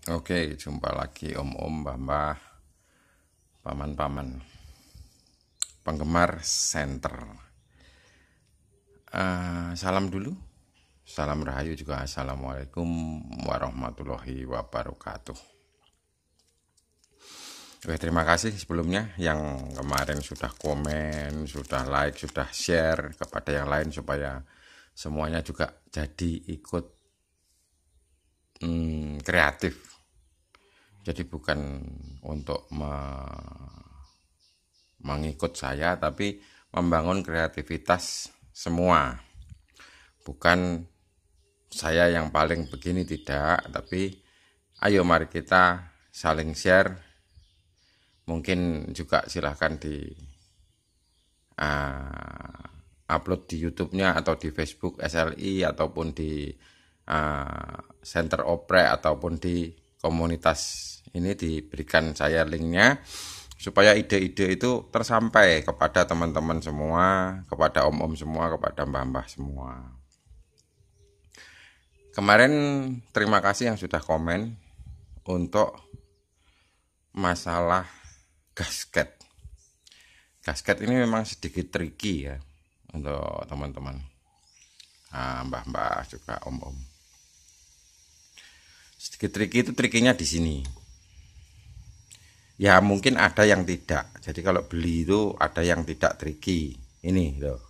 Oke, jumpa lagi om-om, mbah-mbah, paman-paman, penggemar senter. Salam dulu, salam rahayu juga. Assalamualaikum warahmatullahi wabarakatuh. Oke, terima kasih sebelumnya yang kemarin sudah komen, sudah like, sudah share kepada yang lain supaya semuanya juga jadi ikut kreatif. Jadi bukan untuk mengikut saya, tapi membangun kreativitas semua. Bukan saya yang paling begini, tidak, tapi ayo mari kita saling share. Mungkin juga silahkan di upload di YouTube-nya atau di Facebook SLI ataupun di Center Opre ataupun di komunitas ini diberikan saya linknya supaya ide-ide itu tersampai kepada teman-teman semua, kepada om-om semua, kepada mbah-mbah semua. Kemarin terima kasih yang sudah komen untuk masalah gasket. Gasket ini memang sedikit tricky ya untuk teman-teman, mbah-mbah juga om-om. Sedikit tricky itu trikinya di sini. Ya mungkin ada yang tidak. Jadi kalau beli itu ada yang tidak tricky. Ini loh.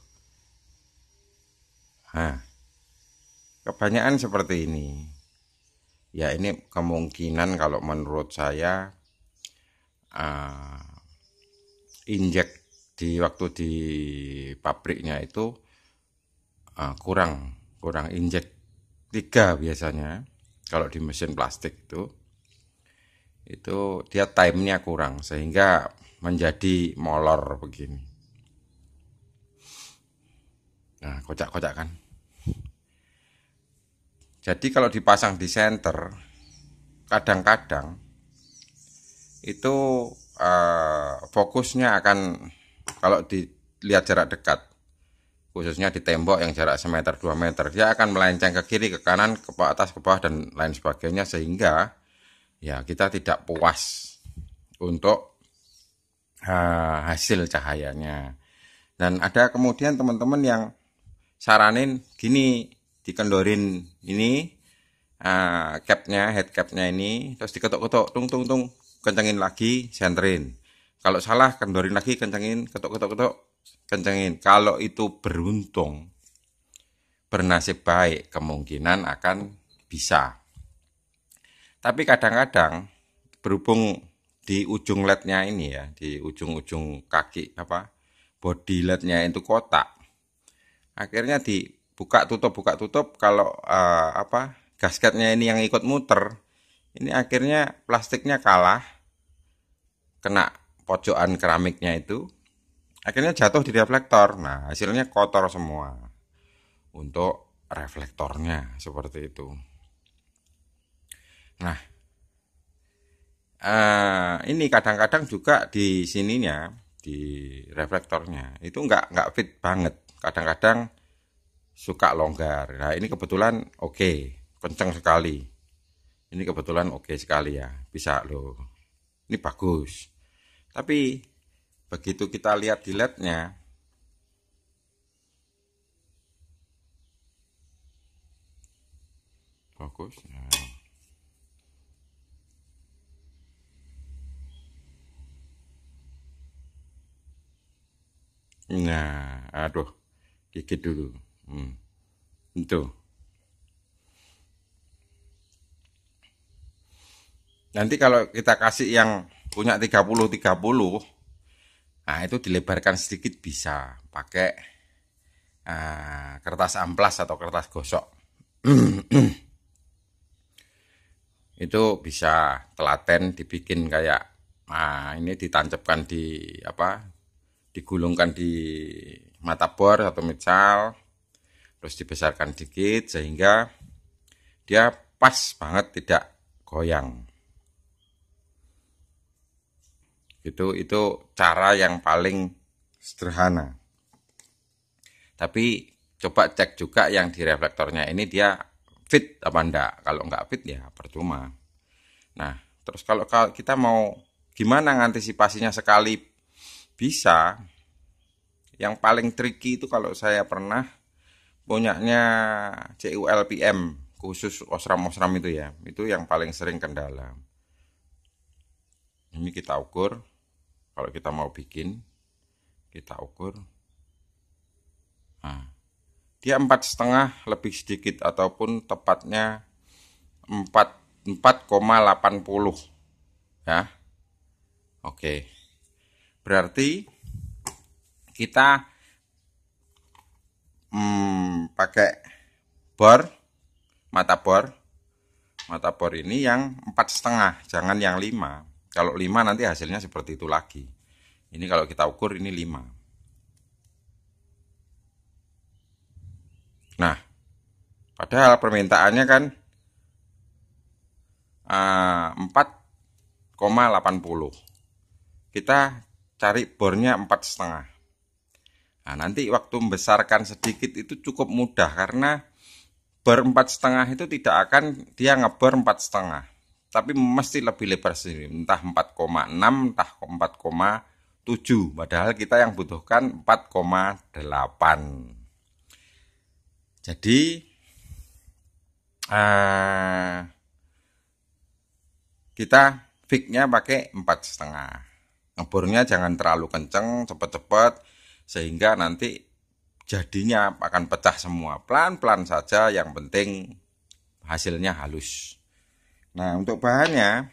Nah, kebanyakan seperti ini. Ya ini kemungkinan kalau menurut saya injek di waktu di pabriknya itu kurang injek 3 biasanya. Kalau di mesin plastik itu dia timenya kurang sehingga menjadi molor begini. Nah, kocak-kocak kan. Jadi kalau dipasang di senter, kadang-kadang itu fokusnya akan, kalau dilihat jarak dekat, khususnya di tembok yang jarak 1 meter 2 meter, dia akan melenceng ke kiri, ke kanan, ke atas, ke bawah, dan lain sebagainya, sehingga ya kita tidak puas untuk hasil cahayanya. Dan ada kemudian teman-teman yang saranin gini, dikendorin ini capnya, head capnya ini, terus diketuk-ketuk, tung, kencengin lagi, senterin. Kalau salah, kendorin lagi, kencengin, ketuk-ketuk, kencengin. Kalau itu beruntung, bernasib baik, kemungkinan akan bisa. Tapi kadang-kadang berhubung di ujung lednya ini ya, di ujung-ujung kaki body lednya itu kotak, akhirnya dibuka tutup. Kalau gasketnya ini yang ikut muter, ini akhirnya plastiknya kalah, kena pojokan keramiknya itu, akhirnya jatuh di reflektor. Nah, hasilnya kotor semua untuk reflektornya, seperti itu. Nah, ini kadang-kadang juga di sininya, di reflektornya itu nggak fit banget. Kadang-kadang suka longgar. Nah, ini kebetulan oke, kenceng sekali. Ini kebetulan oke sekali ya, bisa loh. Ini bagus. Tapi begitu kita lihat di LED-nya, bagus. Nah, aduh, gigit dulu. Itu. Nanti kalau kita kasih yang punya 30-30, nah itu dilebarkan sedikit, bisa pakai kertas amplas atau kertas gosok. Itu bisa telaten dibikin kayak, ini ditancapkan digulungkan di mata bor atau misal, terus dibesarkan dikit sehingga dia pas banget, tidak goyang. Itu cara yang paling sederhana. Tapi coba cek juga yang di reflektornya ini dia fit apa enggak. Kalau enggak fit ya percuma. Nah, terus kalau kita mau gimana ngantisipasinya sekali bisa, yang paling tricky itu kalau saya pernah punyanya CULPM, khusus osram-osram itu ya, itu yang paling sering kendala. Ini kita ukur, kalau kita mau bikin, kita ukur. Nah, dia 4,5 lebih sedikit ataupun tepatnya 4,80 ya. Oke. Berarti kita pakai bor, mata bor ini yang 4,5, jangan yang 5. Kalau 5 nanti hasilnya seperti itu lagi. Ini kalau kita ukur ini 5. Nah, padahal permintaannya kan 4,80. Kita cari bornya 4,5. Nah, nanti waktu membesarkan sedikit itu cukup mudah karena bor 4,5 itu tidak akan dia ngebor 4,5, tapi mesti lebih lebar sendiri, entah 4,6, entah 4,7. Padahal kita yang butuhkan 4,8. Jadi kita fixnya pakai 4,5. Ngebornya jangan terlalu kenceng, cepet-cepet, sehingga nanti jadinya akan pecah semua. Pelan-pelan saja, yang penting hasilnya halus. Nah, untuk bahannya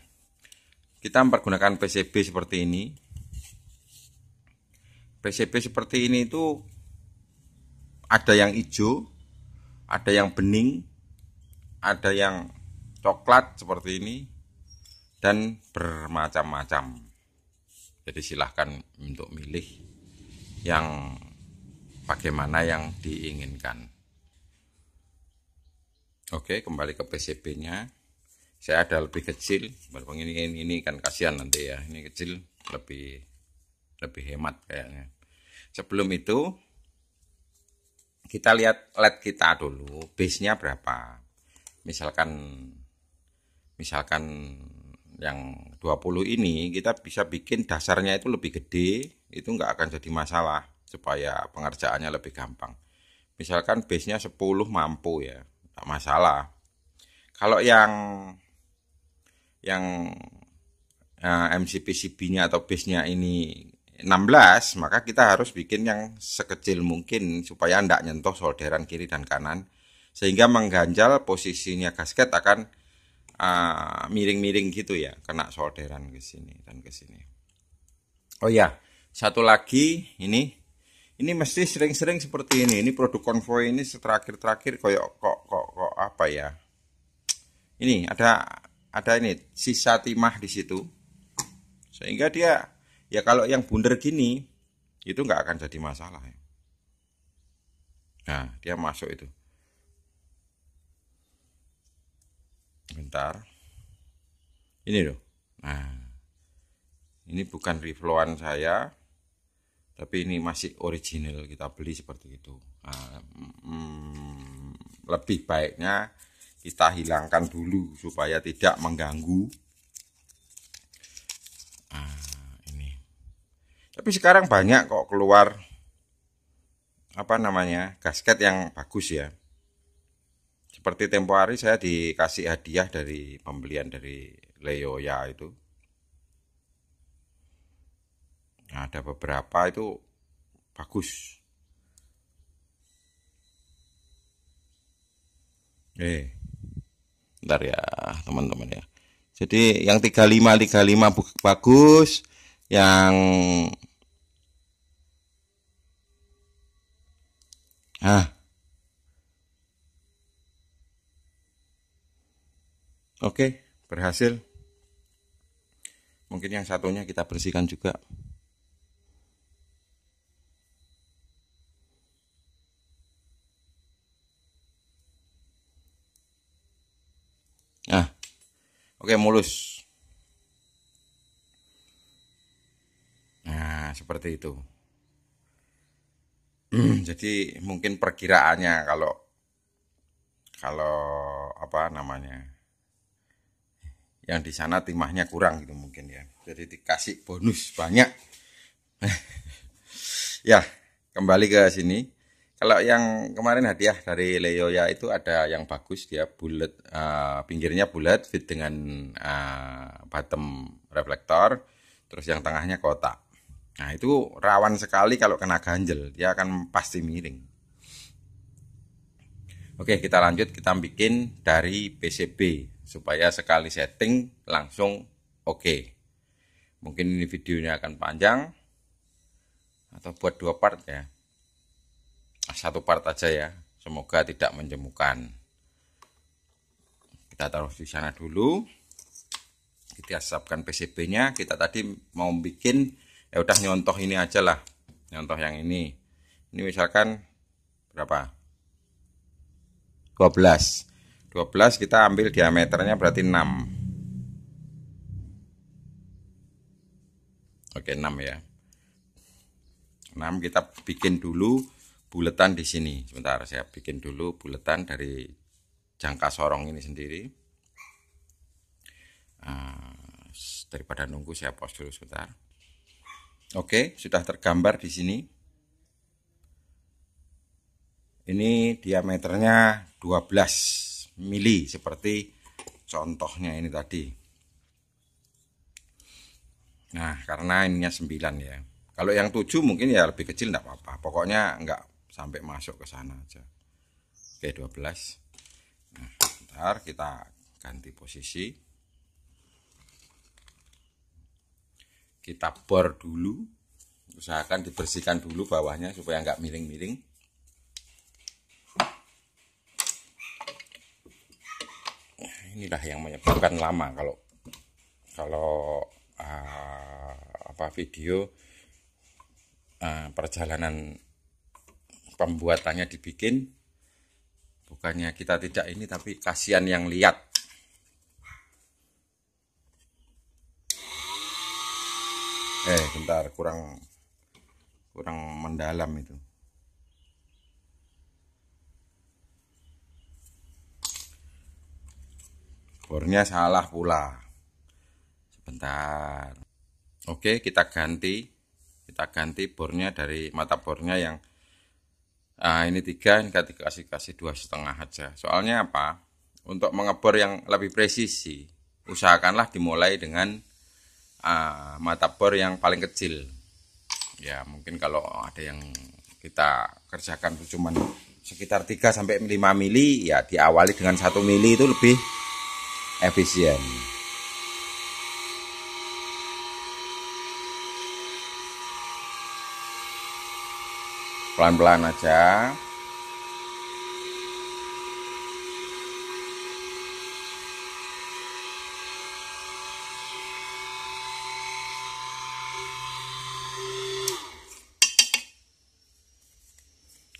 kita mempergunakan PCB seperti ini. PCB seperti ini itu ada yang hijau, ada yang bening, ada yang coklat seperti ini, dan bermacam-macam. Jadi silahkan untuk milih yang bagaimana yang diinginkan. Oke, kembali ke PCB-nya. Saya ada lebih kecil, ini kan kasihan nanti ya. Ini kecil lebih hemat kayaknya. Sebelum itu kita lihat LED kita dulu, base-nya berapa. Misalkan yang 20 ini kita bisa bikin dasarnya itu lebih gede, itu nggak akan jadi masalah supaya pengerjaannya lebih gampang. Misalkan base-nya 10 mampu ya, nggak masalah. Kalau yang MCPCB-nya atau base-nya ini 16, maka kita harus bikin yang sekecil mungkin supaya nggak nyentuh solderan kiri dan kanan, sehingga mengganjal posisinya gasket akan miring-miring gitu ya, kena solderan ke sini dan ke sini. Oh ya, satu lagi ini mesti sering-sering seperti ini. Ini produk konvoy ini terakhir-terakhir kok apa ya? Ini ada ini sisa timah di situ. Sehingga dia ya kalau yang bundar gini itu nggak akan jadi masalah ya. Nah, dia masuk itu. Bentar. Ini loh. Nah, ini bukan reflowan saya, tapi ini masih original, kita beli seperti itu. Nah, lebih baiknya kita hilangkan dulu supaya tidak mengganggu. Ini. Tapi sekarang banyak kok keluar gasket yang bagus ya. Seperti tempo hari saya dikasih hadiah dari pembelian dari Leoya itu. Nah, ada beberapa itu bagus. Bentar ya teman-teman ya. Jadi yang 35 bagus, yang oke, berhasil. Mungkin yang satunya kita bersihkan juga. Nah, oke, mulus. Nah, seperti itu. Jadi mungkin perkiraannya kalau apa namanya, yang di sana timahnya kurang gitu mungkin ya. Jadi dikasih bonus banyak. Ya, kembali ke sini. Kalau yang kemarin hadiah dari Leoya itu ada yang bagus, dia bulat, pinggirnya bulat, fit dengan bottom reflektor, terus yang tengahnya kotak. Nah itu rawan sekali kalau kena ganjel, dia akan pasti miring. Oke, kita lanjut, kita bikin dari PCB supaya sekali setting langsung oke. Mungkin ini videonya akan panjang atau buat 2 part ya. 1 part aja ya. Semoga tidak menjemukan. Kita taruh di sana dulu. Kita siapkan PCB-nya. Kita tadi mau bikin, ya udah nyontoh ini aja lah. Nyontoh yang ini. Ini misalkan berapa? 12. 12 kita ambil diameternya berarti 6. Oke, 6 ya. 6 kita bikin dulu buletan di sini. Sebentar, saya bikin dulu buletan dari jangka sorong ini sendiri. Daripada nunggu, saya pause dulu sebentar. Oke, sudah tergambar di sini. Ini diameternya 12 mili seperti contohnya ini tadi. Nah, karena ininya 9 ya. Kalau yang 7 mungkin ya lebih kecil, enggak apa-apa. Pokoknya enggak sampai masuk ke sana aja. Oke, 12. Nah, bentar kita ganti posisi. Kita bor dulu. Usahakan dibersihkan dulu bawahnya supaya enggak miring-miring. Inilah yang menyebabkan lama kalau video perjalanan pembuatannya dibikin, bukannya kita tidak ini, tapi kasihan yang lihat. Bentar, kurang mendalam itu. Bornya salah pula. Sebentar. Oke, kita ganti bornya dari mata bornya yang ini 3, ini kasih 2,5 aja. Soalnya apa? Untuk mengebor yang lebih presisi, usahakanlah dimulai dengan mata bor yang paling kecil. Ya, mungkin kalau ada yang kita kerjakan itu cuman sekitar 3 sampai 5 mili, ya diawali dengan 1 mili itu lebih efisien. Pelan-pelan aja.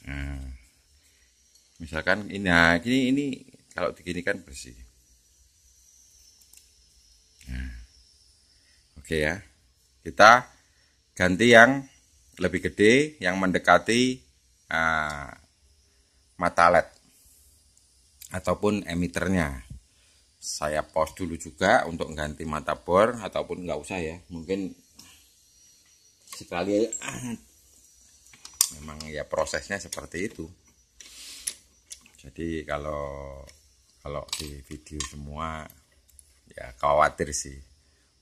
Nah, misalkan ini, nah ini kalau diginikan bersih. Nah, oke ya. Kita ganti yang lebih gede, yang mendekati mata LED ataupun emiternya. Saya pause dulu juga untuk ganti mata bor, ataupun nggak usah ya, mungkin sekali memang ya prosesnya seperti itu. Jadi kalau di video semua ya khawatir sih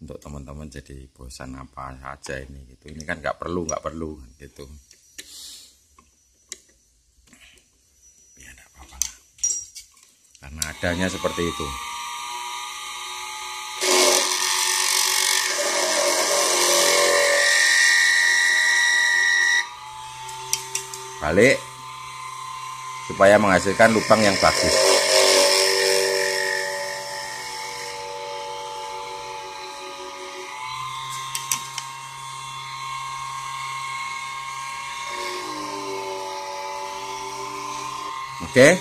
untuk teman-teman jadi bosan apa saja ini gitu. Ini kan nggak perlu gitu. Ya enggak apa-apa lah. Karena adanya seperti itu. Balik supaya menghasilkan lubang yang bagus. Oke.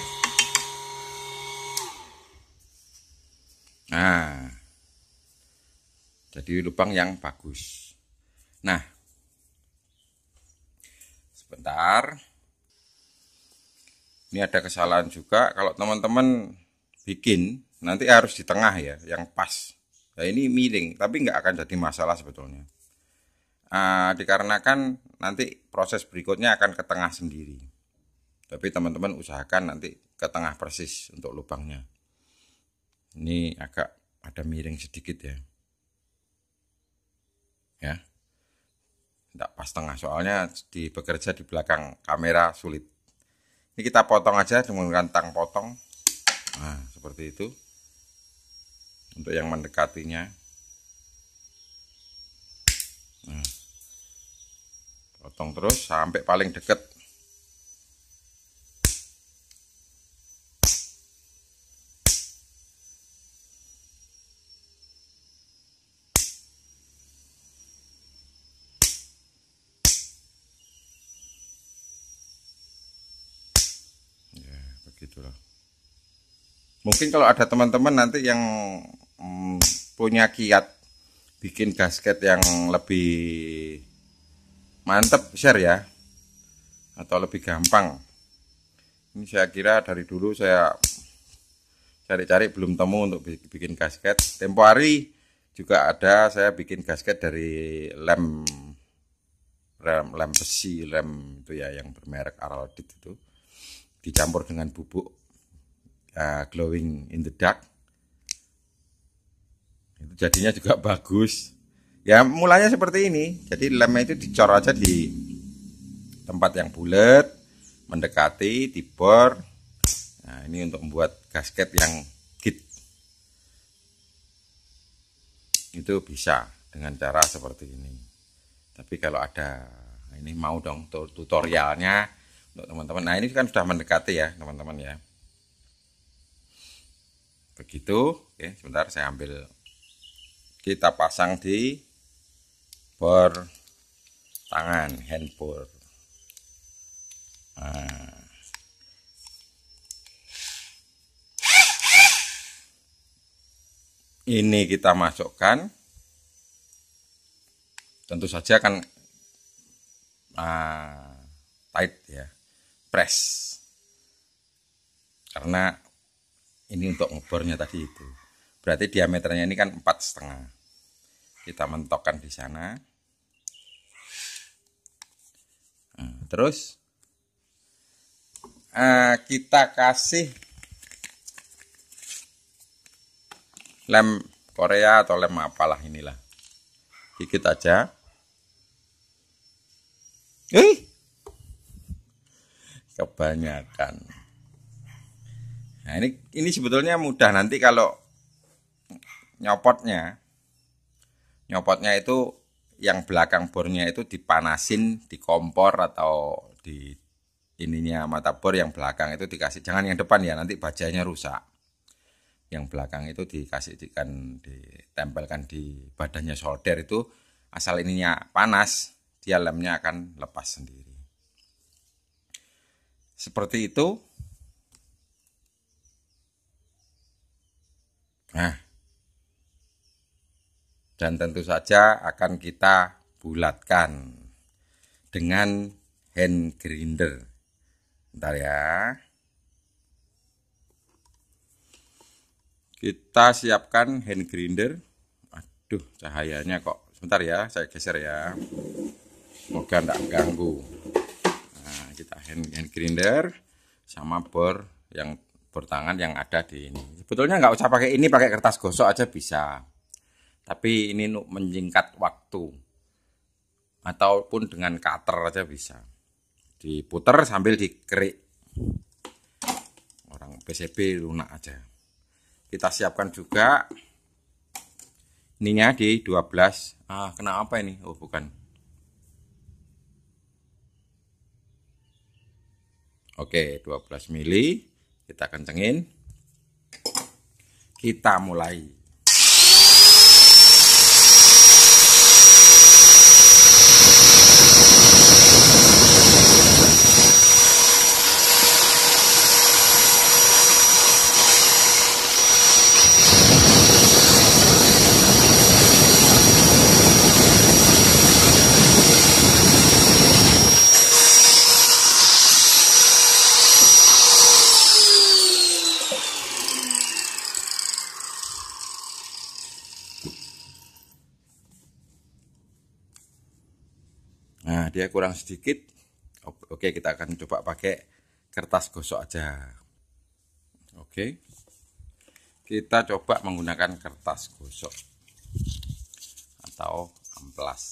Nah, jadi lubang yang bagus. Nah, sebentar. Ini ada kesalahan juga, kalau teman-teman bikin nanti harus di tengah ya, yang pas. Nah, ini miring, tapi nggak akan jadi masalah sebetulnya. Dikarenakan nanti proses berikutnya akan ke tengah sendiri. Tapi teman-teman usahakan nanti ke tengah persis untuk lubangnya. Ini agak ada miring sedikit ya. Ya. Tidak pas tengah, soalnya bekerja di belakang kamera sulit. Ini kita potong aja menggunakan tang potong. Nah, seperti itu. Untuk yang mendekatinya. Nah, potong terus sampai paling dekat. Ya, begitulah. Mungkin kalau ada teman-teman nanti yang punya kiat bikin gasket yang lebih mantep, share ya, atau lebih gampang. Ini saya kira dari dulu saya cari-cari belum temu untuk bikin gasket. Tempo hari juga ada saya bikin gasket dari lem besi, lem itu ya yang bermerek Araldit itu, dicampur dengan bubuk glowing in the dark. Itu jadinya juga bagus. Ya mulanya seperti ini. Jadi lemnya itu dicor aja di tempat yang bulat, mendekati, dibor. Nah, ini untuk membuat gasket yang kit. Itu bisa dengan cara seperti ini. Tapi kalau ada, ini mau dong tutorialnya untuk teman-teman. Nah, ini kan sudah mendekati ya teman-teman ya. Begitu. Oke, sebentar saya ambil. Kita pasang di bor tangan, handbor. Nah. Ini kita masukkan. Tentu saja kan tight ya, press. Karena ini untuk ngebornya tadi itu. Berarti diameternya ini kan 4,5. Kita mentokkan di sana. Nah, terus kita kasih lem Korea atau lem apalah inilah. Dikit aja. Kebanyakan. Nah, ini sebetulnya mudah nanti kalau nyopotnya itu yang belakang bornya itu dipanasin di kompor atau di ininya mata bor yang belakang itu dikasih, jangan yang depan ya, nanti bajanya rusak. Yang belakang itu ditempelkan di badannya solder itu, asal ininya panas, dia lemnya akan lepas sendiri. Seperti itu. Nah, dan tentu saja akan kita bulatkan dengan hand grinder. Bentar ya. Kita siapkan hand grinder. Aduh, cahayanya kok. Sebentar ya, saya geser ya. Semoga tidak ganggu. Nah, kita hand grinder sama bor tangan yang ada di ini. Sebetulnya nggak usah pakai ini, pakai kertas gosok aja bisa. Tapi ini untuk menyingkat waktu. Ataupun dengan cutter aja bisa. Diputer sambil dikerik. Orang PCB lunak aja. Kita siapkan juga ininya di 12. Kena apa ini? Oh, bukan. Oke, 12 mili. Kita kencengin. Kita mulai. Nah, dia kurang sedikit. Oke, kita akan coba pakai kertas gosok aja. Oke, kita coba menggunakan kertas gosok atau amplas.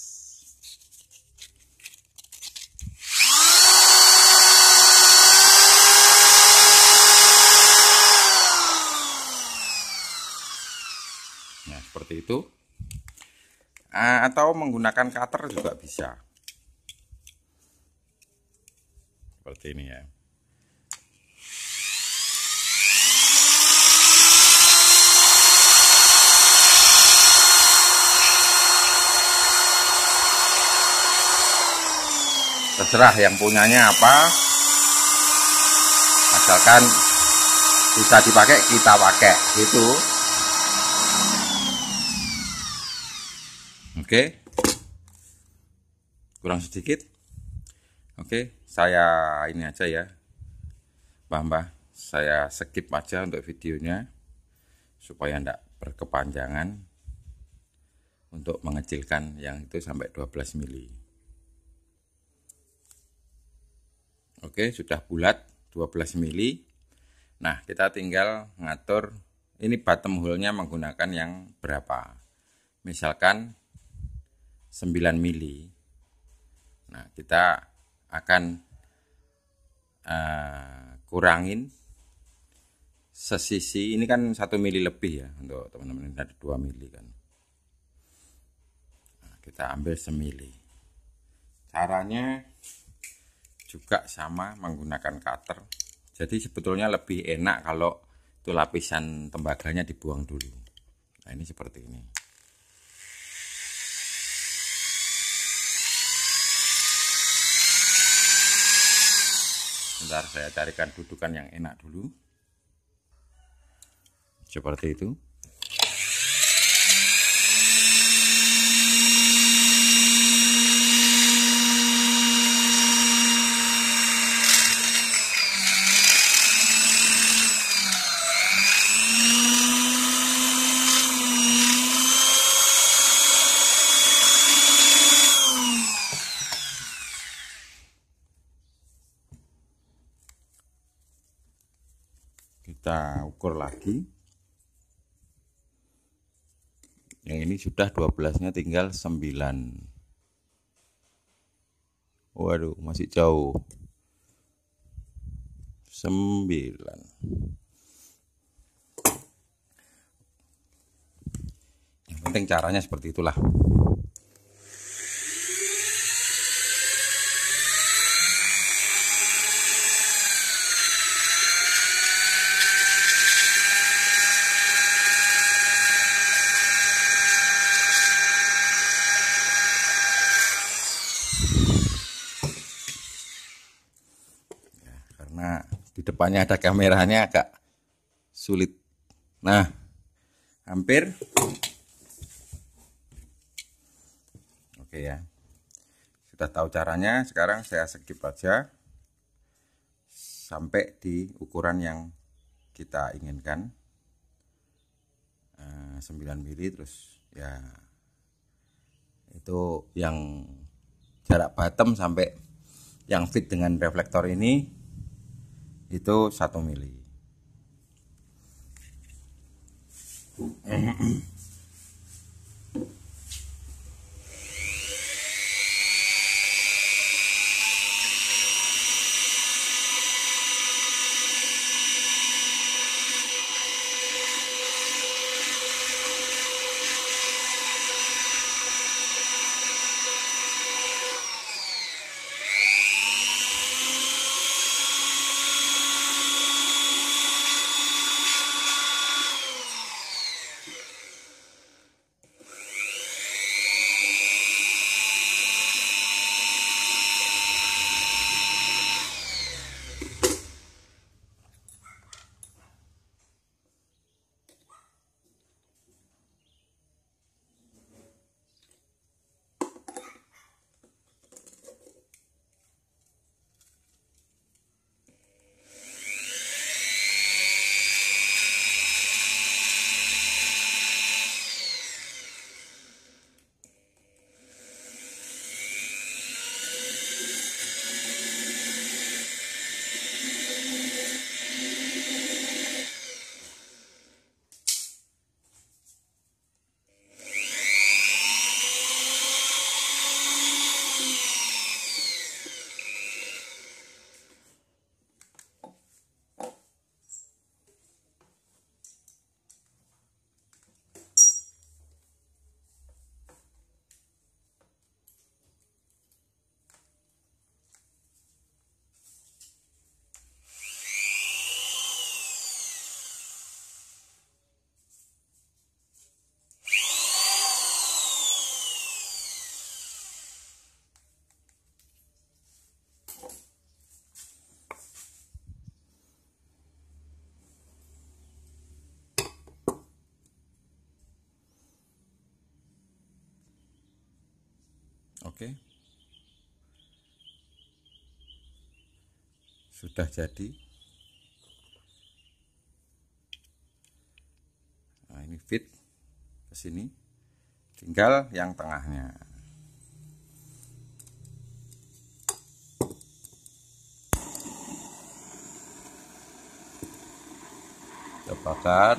Nah, seperti itu. Atau menggunakan cutter juga bisa. Seperti ini ya. Terserah yang punyanya apa, asalkan bisa dipakai kita pakai gitu. Oke, kurang sedikit. Oke, saya ini aja ya, Mbah, saya skip aja untuk videonya supaya tidak berkepanjangan untuk mengecilkan yang itu sampai 12 mili. Oke, sudah bulat 12 mili. Nah, kita tinggal ngatur ini bottom hole-nya menggunakan yang berapa. Misalkan 9 mili. Nah, kita akan kurangin sesisi. Ini kan 1 mili lebih ya untuk teman-teman, ada 2 mili kan. Nah, kita ambil semili. Caranya juga sama menggunakan cutter. Jadi sebetulnya lebih enak kalau itu lapisan tembaganya dibuang dulu. Nah, ini seperti ini. Bentar, saya carikan dudukan yang enak dulu. Seperti itu. Kita ukur lagi. Yang ini sudah 12-nya tinggal 9. Waduh, masih jauh. 9. Yang penting caranya seperti itulah. Karena di depannya ada kameranya agak sulit. Nah, hampir. Oke ya. Sudah tahu caranya, sekarang saya skip aja sampai di ukuran yang kita inginkan. 9 mili terus ya. Itu yang jarak bottom sampai yang fit dengan reflektor ini itu 1 mili. Oke, sudah jadi. Nah, ini fit ke sini, tinggal yang tengahnya. Kita bakar.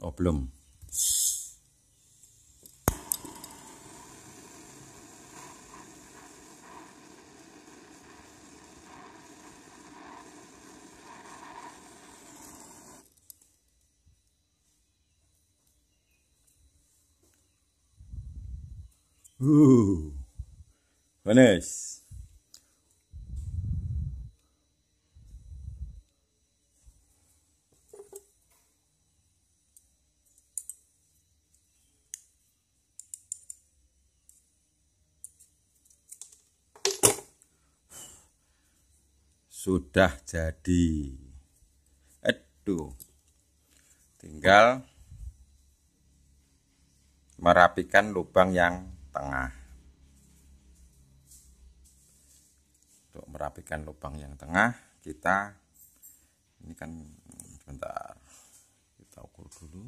Oh, belum. Panas. Sudah jadi. Aduh. Tinggal merapikan lubang yang tengah. Untuk merapikan lubang yang tengah, kita ini kan bentar. Kita ukur dulu.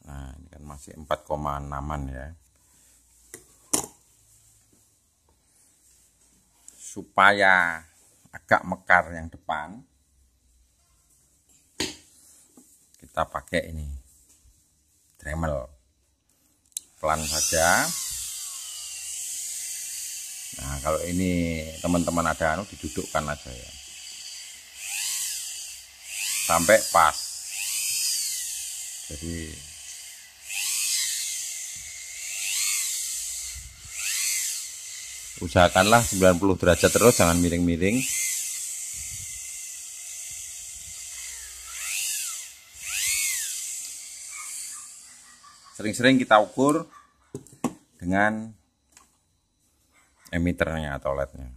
Nah, ini kan masih 4,6-an ya. Supaya agak mekar yang depan, kita pakai ini Dremel, pelan saja. Nah, kalau ini teman-teman ada didudukkan aja ya, sampai pas. Jadi usahakanlah 90 derajat terus, jangan miring-miring. Sering-sering kita ukur dengan emiternya atau LED-nya.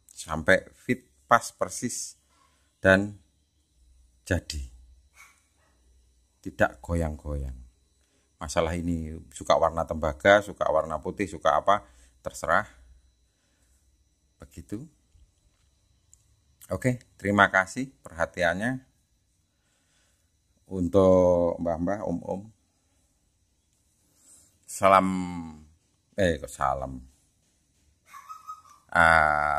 Sampai fit, pas, persis, dan jadi. Tidak goyang-goyang. Masalah ini suka warna tembaga, suka warna putih, suka apa, terserah. Begitu. Oke, terima kasih perhatiannya. Untuk mbah-mbah, om-om, salam,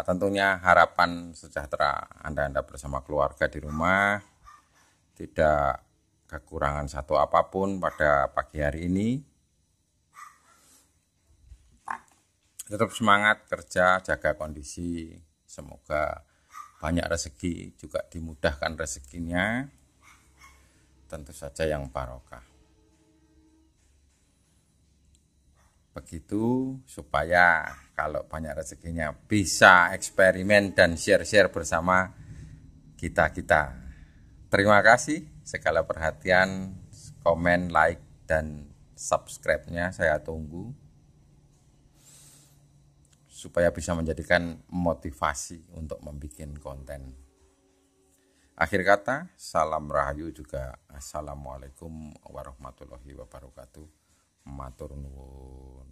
tentunya harapan sejahtera Anda bersama keluarga di rumah, tidak kekurangan satu apapun pada pagi hari ini. Tetap semangat kerja, jaga kondisi, semoga banyak rezeki, juga dimudahkan rezekinya, tentu saja yang barokah. Begitu supaya kalau banyak rezekinya bisa eksperimen dan share-share bersama kita-kita. Terima kasih segala perhatian, komen, like, dan subscribe-nya saya tunggu supaya bisa menjadikan motivasi untuk membuat konten. Akhir kata, salam rahayu juga. Assalamualaikum warahmatullahi wabarakatuh. Matur nuwun.